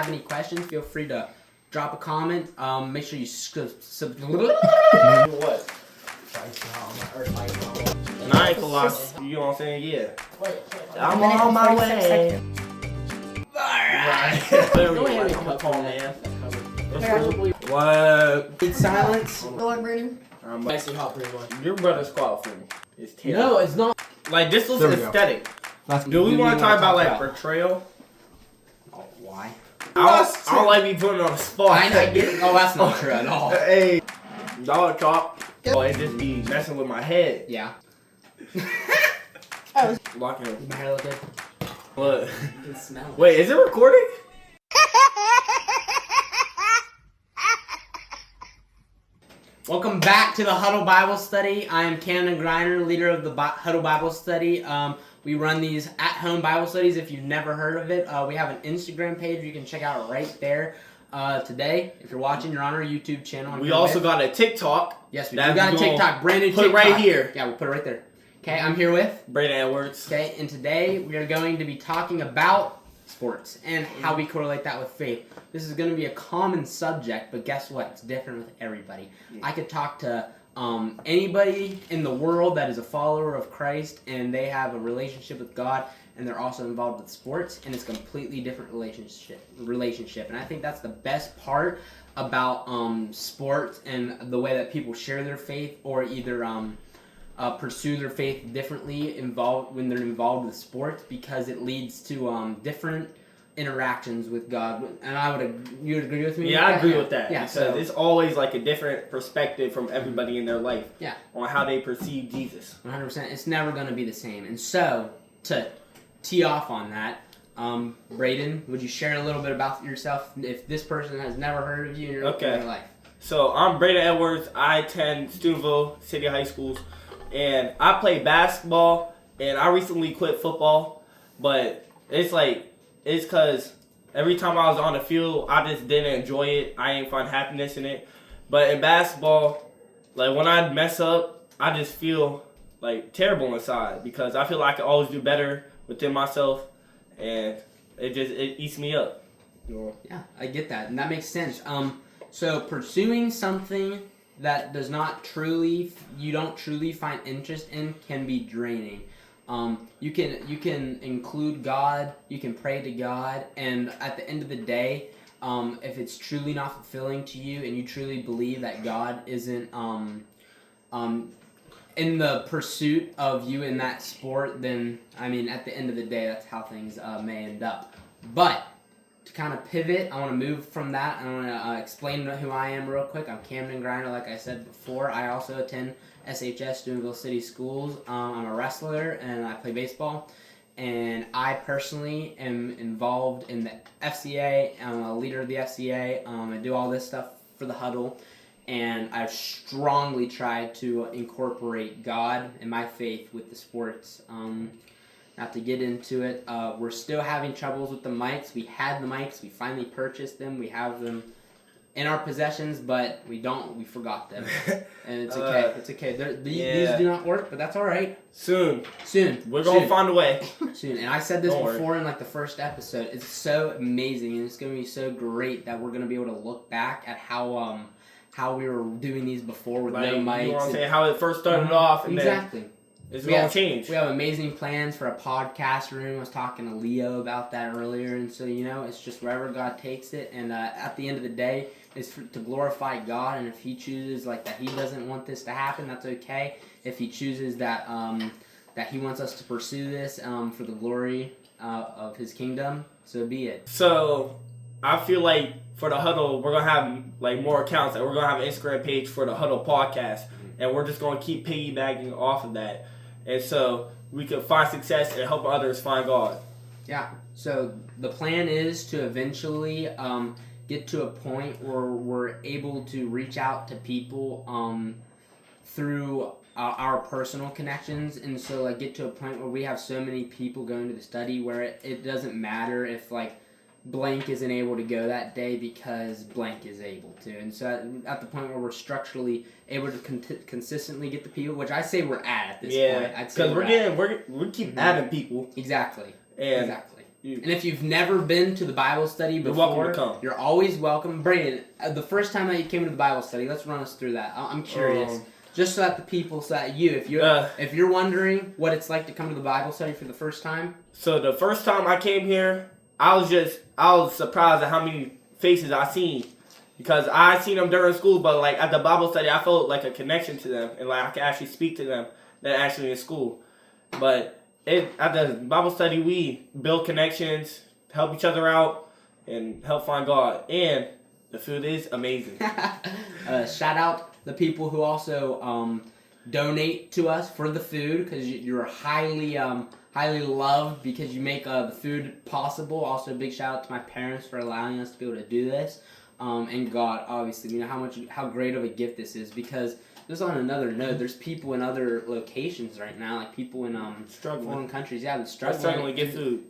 have any questions, feel free to drop a comment. Make sure you What? Nice, Colossus. You know what I'm saying? Yeah. I'm on my way. What? Need silence. Lord Brandon. Your brother's qualifying. It's terrible. No, it's not. Like, this looks There we go. aesthetic. Do we want to talk about, like, portrayal? Oh, why? I don't like me putting on the spot. I get it. Oh, that's not true at all. Hey, dollar chop. Oh, it just be messing with my head. Yeah. Locking him. My hair look good. What? You can smell it. Wait, is it recording? Welcome back to the Huddle Bible Study. I am Camden Griner, leader of the Huddle Bible Study. We run these at-home Bible studies. If you've never heard of it, we have an Instagram page you can check out right there. Today, if you're watching, you're on our YouTube channel. We also got a TikTok. Yes, we do got a TikTok. Brand new put TikTok. it right here. Yeah, we'll put it right there. Okay, I'm here with Brandon Edwards. Okay, and today we are going to be talking about sports and how we correlate that with faith. This is going to be a common subject, but guess what? It's different with everybody. I could talk to anybody in the world that is a follower of Christ and they have a relationship with God and they're also involved with sports, and it's a completely different relationship. And I think that's the best part about sports and the way that people share their faith or either pursue their faith differently when they're involved with sports, because it leads to different interactions with God. And you would agree with me? Yeah, I agree with that. Yeah, because so it's always like a different perspective from everybody in their life. Yeah. On how they perceive Jesus. 100%. It's never going to be the same. And so, to tee off on that, Braden, would you share a little bit about yourself if this person has never heard of you in your life? So, I'm Braden Edwards. I attend Steubenville City High Schools. And I play basketball, and I recently quit football, but it's because every time I was on the field, I just didn't enjoy it. I didn't find happiness in it. But in basketball, like when I mess up, I just feel like terrible inside because I feel like I can always do better within myself, and it eats me up. Yeah, I get that, and that makes sense. So pursuing something that you don't truly find interest in can be draining. You can include God, you can pray to God, and at the end of the day, if it's truly not fulfilling to you and you truly believe that God isn't in the pursuit of you in that sport, then I mean at the end of the day that's how things may end up. But to kind of pivot, I want to move from that. I want to explain who I am real quick. I'm Camden Griner, like I said before. I also attend SHS, Steubenville City Schools. I'm a wrestler and I play baseball. And I personally am involved in the FCA. I'm a leader of the FCA. I do all this stuff for the Huddle. And I've strongly tried to incorporate God and my faith with the sports. Not to get into it, we're still having troubles with the mics. We had the mics, we finally purchased them, we have them in our possessions, but we forgot them. And it's okay, it's okay. These do not work, but that's alright. Soon. We're going to find a way. Soon. And I said this before in like the first episode, it's so amazing and it's going to be so great that we're going to be able to look back at how we were doing these before with no mics. You know what I'm saying? How it first started off. And exactly. It's going to change. We have amazing plans for a podcast room. I was talking to Leo about that earlier. And so, it's just wherever God takes it. And at the end of the day, it's to glorify God. And if he chooses that he doesn't want this to happen, that's okay. If he chooses that that he wants us to pursue this for the glory of his kingdom, so be it. So I feel like for the Huddle, we're going to have more accounts. We're going to have an Instagram page for the Huddle podcast. And we're just going to keep piggybacking off of that. And so we can find success and help others find God. Yeah. So the plan is to eventually get to a point where we're able to reach out to people through our personal connections. And so get to a point where we have so many people going to the study where it doesn't matter if blank isn't able to go that day because blank is able to. And so at the point where we're structurally able to consistently get the people, which I say we're at this point. Yeah, because we keep adding people. Exactly. And exactly. And if you've never been to the Bible study before, You're welcome to come. You're always welcome. Brandon, the first time that you came to the Bible study, let's run us through that. I'm curious. Just so that the people, if you're wondering what it's like to come to the Bible study for the first time. So the first time I came here, I was surprised at how many faces I seen. Because I seen them during school, but like at the Bible study, I felt like a connection to them. And like I could actually speak to them than actually in school. But at the Bible study, we build connections, help each other out, and help find God. And the food is amazing. Shout out the people who also donate to us for the food, because you're highly loved because you make the food possible. Also, a big shout out to my parents for allowing us to be able to do this, and God, obviously, you know how great of a gift this is. Because just on another note, there's people in other locations right now, like people in foreign countries, that's struggling to get food,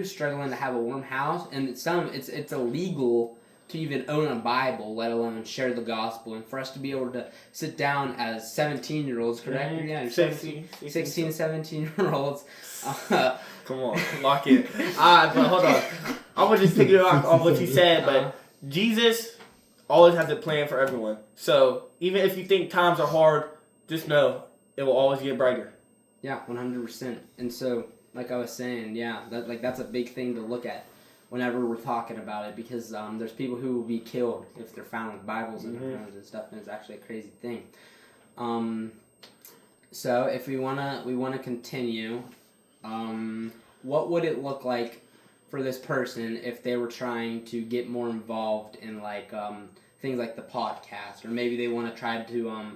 struggling to have a warm house, and it's illegal to even own a Bible, let alone share the gospel. And for us to be able to sit down as 17-year-olds, correct? Mm-hmm. Yeah, 16, 17-year-olds. Come on, lock it. But hold on. I want to just pick it up on what you said, but Jesus always has a plan for everyone. So even if you think times are hard, just know it will always get brighter. Yeah, 100%. And so, like I was saying, that's a big thing to look at whenever we're talking about it, because there's people who will be killed if they're found with Bibles in their homes and stuff, and it's actually a crazy thing. So if we wanna continue, what would it look like for this person if they were trying to get more involved in like things like the podcast, or maybe they want to try to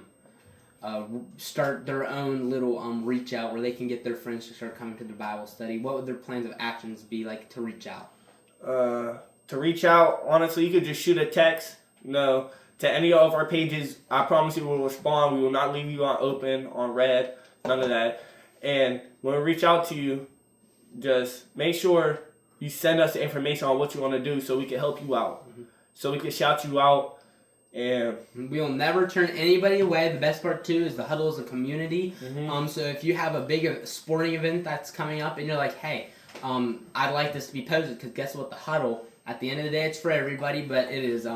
start their own little reach out where they can get their friends to start coming to the Bible study? What would their plans of actions be like to reach out? To reach out, honestly, you could just shoot a text, to any of our pages. I promise you we'll respond. We will not leave you on open, on red, none of that. And when we reach out to you, just make sure you send us the information on what you want to do so we can help you out. So we can shout you out. And we will never turn anybody away. The best part too is the huddle is a community. So if you have a big sporting event that's coming up and you're like, hey, I'd like this to be posted, because guess what? The huddle, at the end of the day, it's for everybody, but it is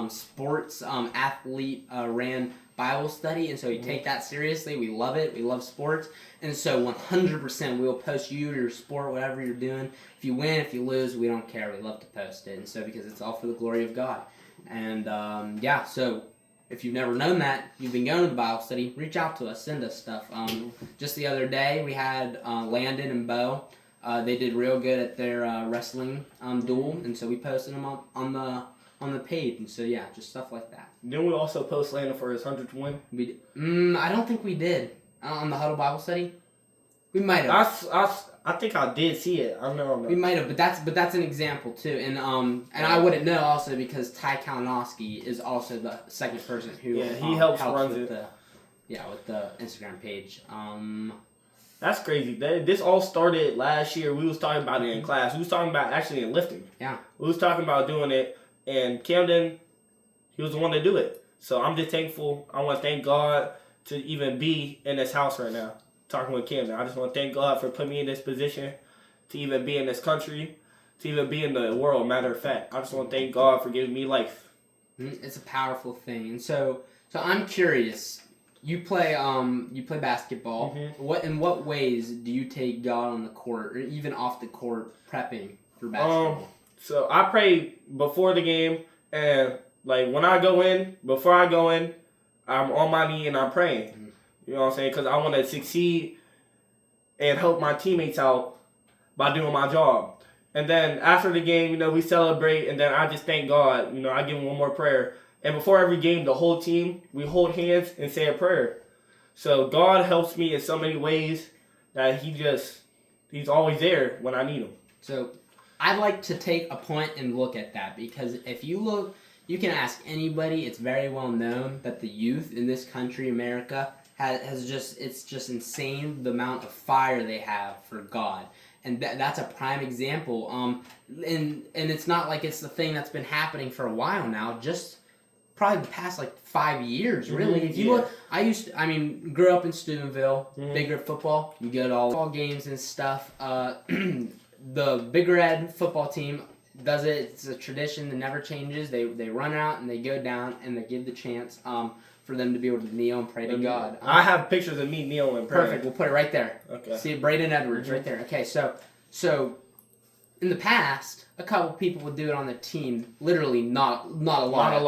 sports athlete ran Bible study, and so we take that seriously. We love it. We love sports, and so 100% we'll post you, your sport, whatever you're doing. If you win, if you lose, we don't care. We love to post it, and so because it's all for the glory of God. And so if you've never known that, you've been going to the Bible study, reach out to us, send us stuff. Just the other day, we had Landon and Bo. They did real good at their wrestling duel, and so we posted them on the page, and so yeah, just stuff like that. Didn't we also post Landon for his 100th win? I don't think we did on the Huddle Bible study. We might have. I think I did see it. I don't know. We might have, but that's an example too, and I wouldn't know also because Ty Kalinowski is also the second person who he helps run with the Instagram page. That's crazy. This all started last year. We was talking about it in class. We was talking about actually in lifting. Yeah. We was talking about doing it, and Camden, he was the one to do it. So I'm just thankful. I want to thank God to even be in this house right now, talking with Camden. I just want to thank God for putting me in this position, to even be in this country, to even be in the world, matter of fact. I just want to thank God for giving me life. It's a powerful thing. And so I'm curious. You play basketball. In what ways do you take God on the court, or even off the court, prepping for basketball? So I pray before the game, and like before I go in, I'm on my knee and I'm praying. You know what I'm saying? Because I want to succeed and help my teammates out by doing my job. And then after the game, we celebrate, and then I just thank God. I give him one more prayer. And before every game, the whole team, we hold hands and say a prayer. So God helps me in so many ways that He's always there when I need Him. So I'd like to take a point and look at that, because if you look, you can ask anybody, it's very well known that the youth in this country, America, it's just insane the amount of fire they have for God. And that's a prime example. And it's not like it's the thing that's been happening for a while now, just probably the past 5 years, really. If you look, grew up in Steubenville, bigger football. You go to all games and stuff. the Big Red football team does it. It's a tradition that never changes. They run out and they go down and they give the chance for them to be able to kneel and pray to God. I have pictures of me kneeling and praying. Perfect. We'll put it right there. Okay. See, Braden Edwards right there. Okay, so in the past, a couple people would do it on the team. Literally, not a lot at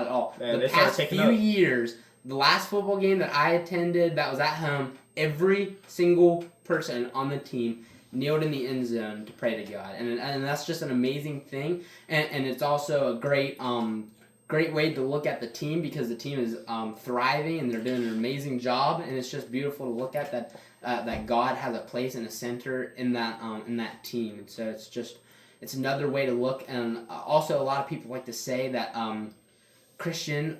all. Man, the past few years, the last football game that I attended that was at home, every single person on the team kneeled in the end zone to pray to God, and that's just an amazing thing. And it's also a great way to look at the team, because the team is thriving and they're doing an amazing job, and it's just beautiful to look at that God has a place and a center in that team. And so it's another way to look. And also a lot of people like to say that Christian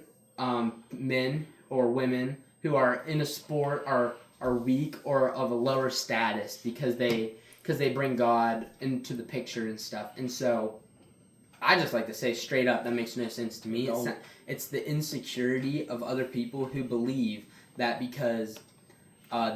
men or women who are in a sport are weak or of a lower status because they bring God into the picture and stuff. And so I just like to say straight up, that makes no sense to me. It's the insecurity of other people who believe that because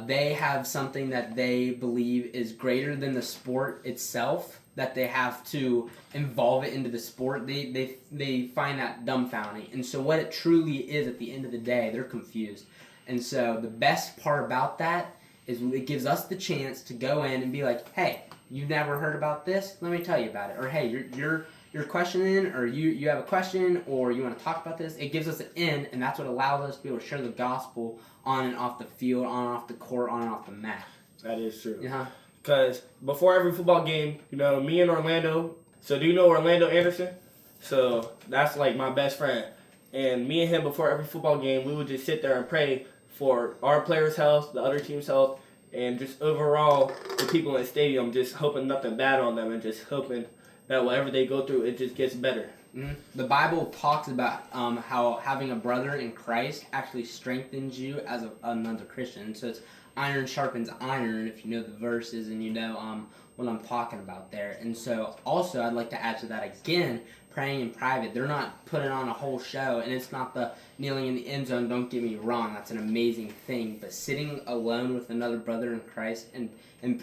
they have something that they believe is greater than the sport itself, that they have to involve it into the sport. They find that dumbfounding. And so what it truly is at the end of the day, they're confused. And so the best part about that is it gives us the chance to go in and be like, hey, you never heard about this? Let me tell you about it. Or hey, you're questioning, or you have a question, or you want to talk about this. It gives us an in, and that's what allows us to be able to share the gospel on and off the field, on and off the court, on and off the mat. That is true. Yeah. Because before every football game, me and Orlando. So do you know Orlando Anderson? So that's like my best friend. And me and him, before every football game, we would just sit there and pray for our players' health, the other team's health, and just overall the people in the stadium, just hoping nothing bad on them and just hoping that whatever they go through, it just gets better. Mm-hmm. The Bible talks about how having a brother in Christ actually strengthens you as another Christian. So it's iron sharpens iron, if you know the verses and you know what I'm talking about there. And so also I'd like to add to that again, praying in private. They're not putting on a whole show, and it's not the kneeling in the end zone, don't get me wrong, that's an amazing thing. But sitting alone with another brother in Christ and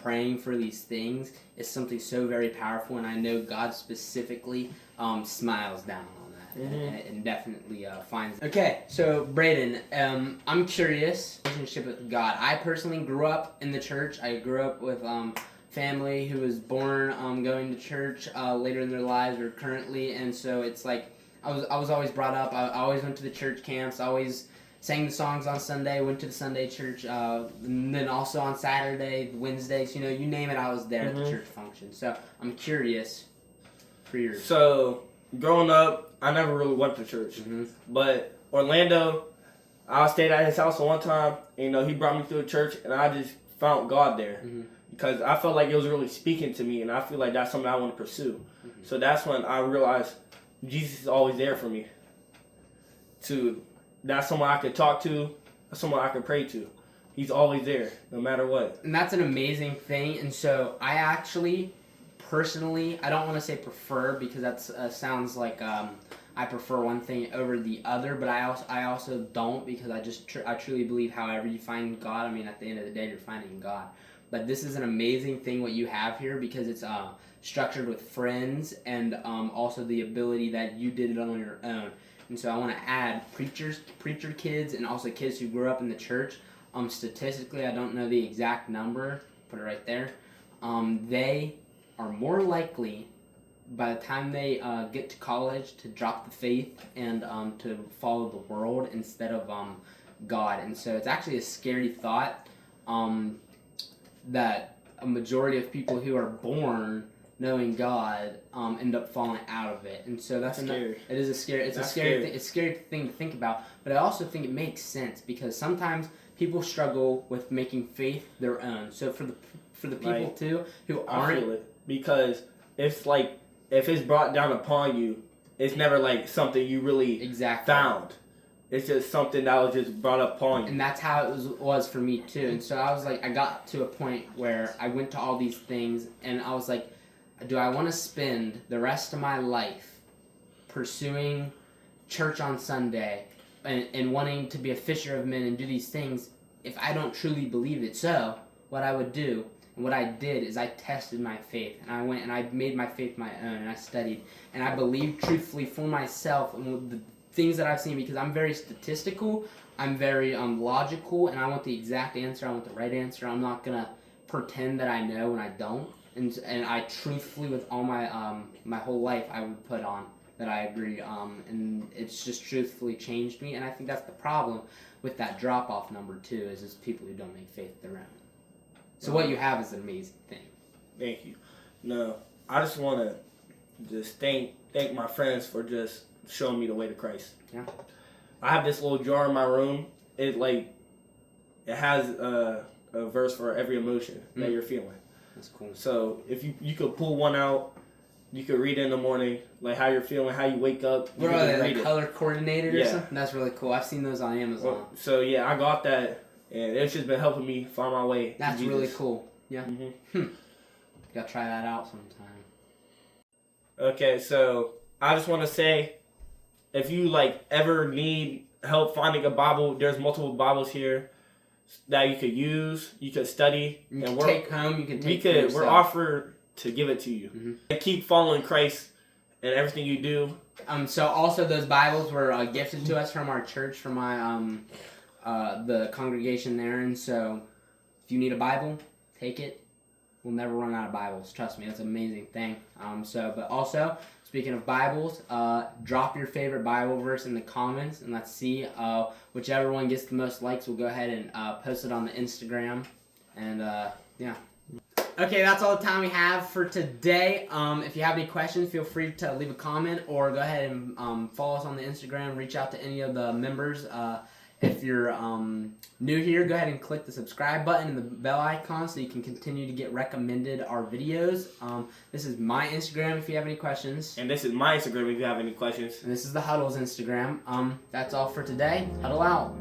praying for these things is something so very powerful, and I know God specifically smiles down on that. Mm-hmm. And definitely finds. Okay, so Braden, I'm curious, relationship with God. I personally grew up in the church. I grew up with family who was born going to church later in their lives or currently, and so it's like I was always brought up. I always went to the church camps. I always sang the songs on Sunday. Went to the Sunday church, and then also on Saturday, Wednesdays. You name it, I was there at the church function. So I'm curious for yours. So growing up, I never really went to church, but Orlando, I stayed at his house one time. And, he brought me to a church, and I just found God there. Because I felt like it was really speaking to me, and I feel like that's something I want to pursue. So that's when I realized Jesus is always there for me. That's someone I could talk to, that's someone I could pray to. He's always there, no matter what. And that's an amazing thing. And so I actually, personally, I don't want to say prefer, because that sounds like I prefer one thing over the other, but I also don't, because I truly believe however you find God, at the end of the day, you're finding God. But this is an amazing thing what you have here, because it's structured with friends and also the ability that you did it on your own. And so I want to add preacher kids, and also kids who grew up in the church. Statistically, I don't know the exact number. Put it right there. They are more likely, by the time they get to college, to drop the faith and to follow the world instead of God. And so it's actually a scary thought. That a majority of people who are born knowing God end up falling out of it, and so that's scary. It is a scary. It's a scary thing. It's a scary thing to think about, but I also think it makes sense, because sometimes people struggle with making faith their own. So for the people too who aren't, I feel it, because it's like if it's brought down upon you, it's never like something you really found. It's just something that was just brought up upon you. And that's how it was for me too. And so I was like, I got to a point where I went to all these things, and I was like, do I want to spend the rest of my life pursuing church on Sunday and wanting to be a fisher of men and do these things if I don't truly believe it? So what I would do And what I did is I tested my faith, and I went and I made my faith my own, and I studied, and I believed truthfully for myself and the things that I've seen, because I'm very statistical, I'm very logical, and I want the exact answer, I want the right answer. I'm not gonna pretend that I know when I don't, and I truthfully, with all my my whole life, I would put on that I agree, and it's just truthfully changed me, and I think that's the problem with that drop-off number too, is just people who don't make faith their own. So what you have is an amazing thing. Thank you. No, I just want to just thank my friends for just showing me the way to Christ. Yeah. I have this little jar in my room. It has a verse for every emotion that you're feeling. That's cool. So if you could pull one out, you could read it in the morning, like how you're feeling, how you wake up. What are they, like color coordinated or Yeah. something? That's really cool. I've seen those on Amazon. Well, so yeah, I got that, and it's just been helping me find my way. That's to really Jesus. cool. Yeah. Mm-hmm. Gotta try that out sometime. Okay, so I just want to say, if you ever need help finding a Bible, there's multiple Bibles here that you could use, you could study, You and can take home. You can take. we're offered to give it to you. And keep following Christ in everything you do. So also those Bibles were gifted to us from our church, from my the congregation there, and so if you need a Bible, take it. We'll never run out of Bibles. Trust me, that's an amazing thing. But also, speaking of Bibles, drop your favorite Bible verse in the comments, and let's see whichever one gets the most likes. We'll go ahead and post it on the Instagram, and yeah. Okay, that's all the time we have for today. If you have any questions, feel free to leave a comment or go ahead and follow us on the Instagram. Reach out to any of the members. If you're new here, go ahead and click the subscribe button and the bell icon so you can continue to get recommended our videos. This is my Instagram if you have any questions. And this is my Instagram if you have any questions. And this is the Huddle's Instagram. That's all for today. Huddle out.